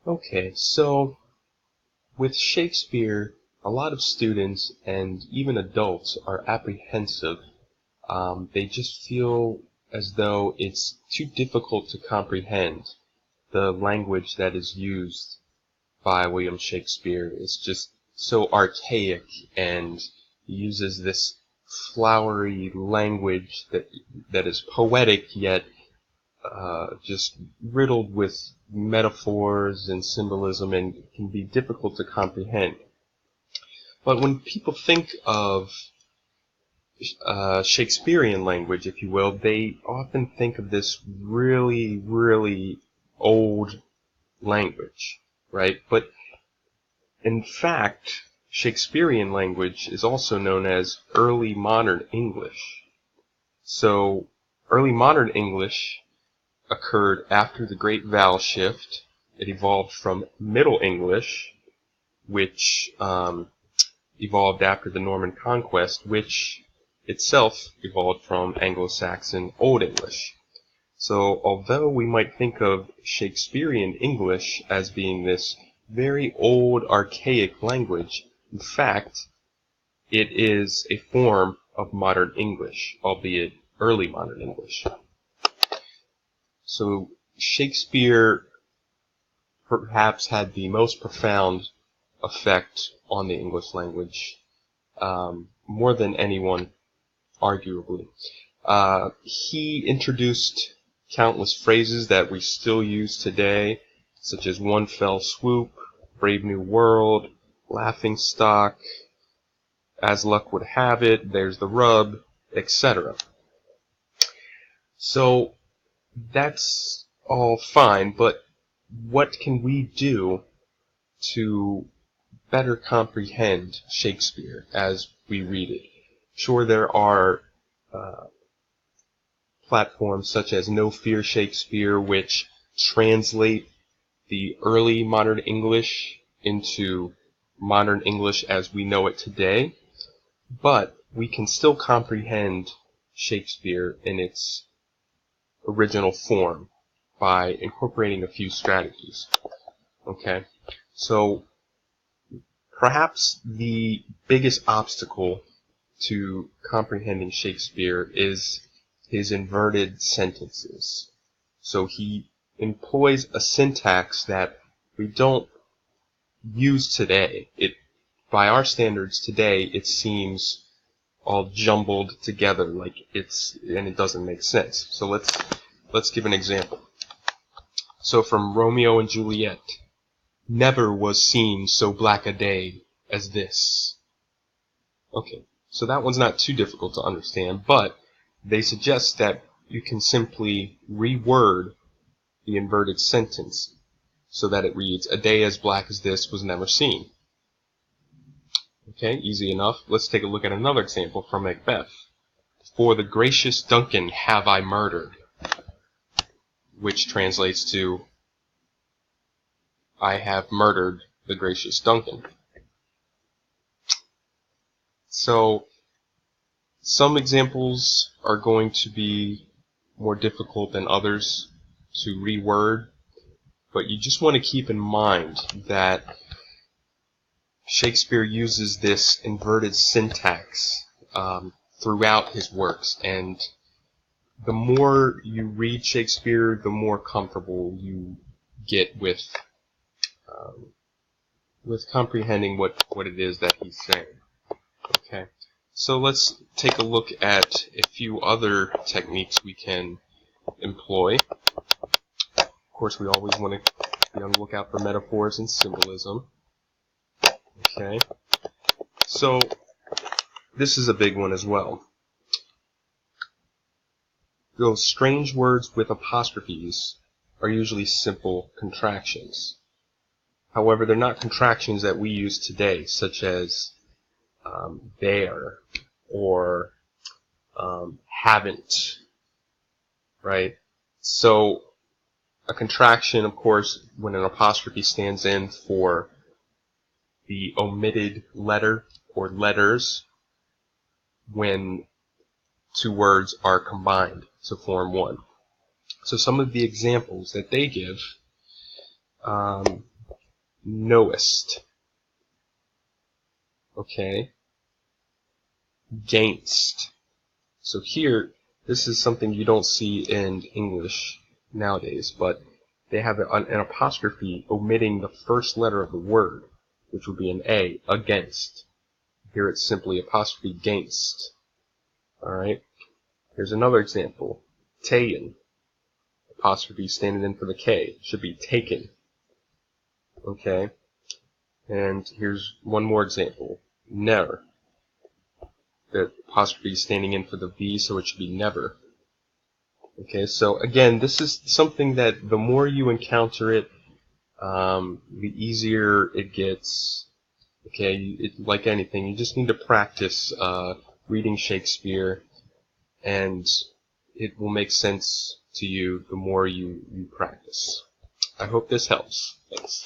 Okay, so with Shakespeare, a lot of students and even adults are apprehensive. They just feel as though it's too difficult to comprehend the language that is used by William Shakespeare. It's just so archaic, and he uses this flowery language that is poetic yet just riddled with metaphors and symbolism, and can be difficult to comprehend. But when people think of Shakespearean language, if you will, they often think of this really, really old language, right? But in fact, Shakespearean language is also known as early modern English. So, early modern English occurred after the Great Vowel Shift. It evolved from Middle English, which evolved after the Norman Conquest, which itself evolved from Anglo-Saxon Old English. So although we might think of Shakespearean English as being this very old, archaic language, in fact, it is a form of modern English, albeit early modern English. So Shakespeare perhaps had the most profound effect on the English language, more than anyone, arguably. He introduced countless phrases that we still use today, such as one fell swoop, brave new world, laughing stock, as luck would have it, there's the rub, etc. So that's all fine, but what can we do to better comprehend Shakespeare as we read it? Sure, there are platforms such as No Fear Shakespeare, which translate the early modern English into modern English as we know it today, but we can still comprehend Shakespeare in its original form by incorporating a few strategies. Okay, so perhaps the biggest obstacle to comprehending Shakespeare is his inverted sentences. So he employs a syntax that we don't use today. By our standards today, it seems all jumbled together, and it doesn't make sense. So let's give an example. So from Romeo and Juliet, never was seen so black a day as this. Okay, so that one's not too difficult to understand, but they suggest that you can simply reword the inverted sentence so that it reads, a day as black as this was never seen. Okay, easy enough. Let's take a look at another example from Macbeth. For the gracious Duncan have I murdered, which translates to, I have murdered the gracious Duncan. So, some examples are going to be more difficult than others to reword, but you just want to keep in mind that Shakespeare uses this inverted syntax throughout his works, and the more you read Shakespeare, the more comfortable you get with comprehending what it is that he's saying. Okay, so let's take a look at a few other techniques we can employ. Of course, we always want to be on the lookout for metaphors and symbolism. Okay, so this is a big one as well. Those strange words with apostrophes are usually simple contractions. However, they're not contractions that we use today, such as there or haven't, right? So a contraction, of course, when an apostrophe stands in for the omitted letter or letters when two words are combined to form one. So some of the examples that they give, knowest. Okay. Gainst. So here, this is something you don't see in English nowadays, but they have an apostrophe omitting the first letter of the word, which would be an A, against. Here it's simply apostrophe gainst. Alright? Here's another example. Taken. Apostrophe standing in for the K. Should be taken. Okay? And here's one more example. Never. The apostrophe standing in for the V, so it should be never. Okay, so again, this is something that the more you encounter it, the easier it gets. Okay, like anything, you just need to practice reading Shakespeare, and it will make sense to you the more you practice. I hope this helps. Thanks.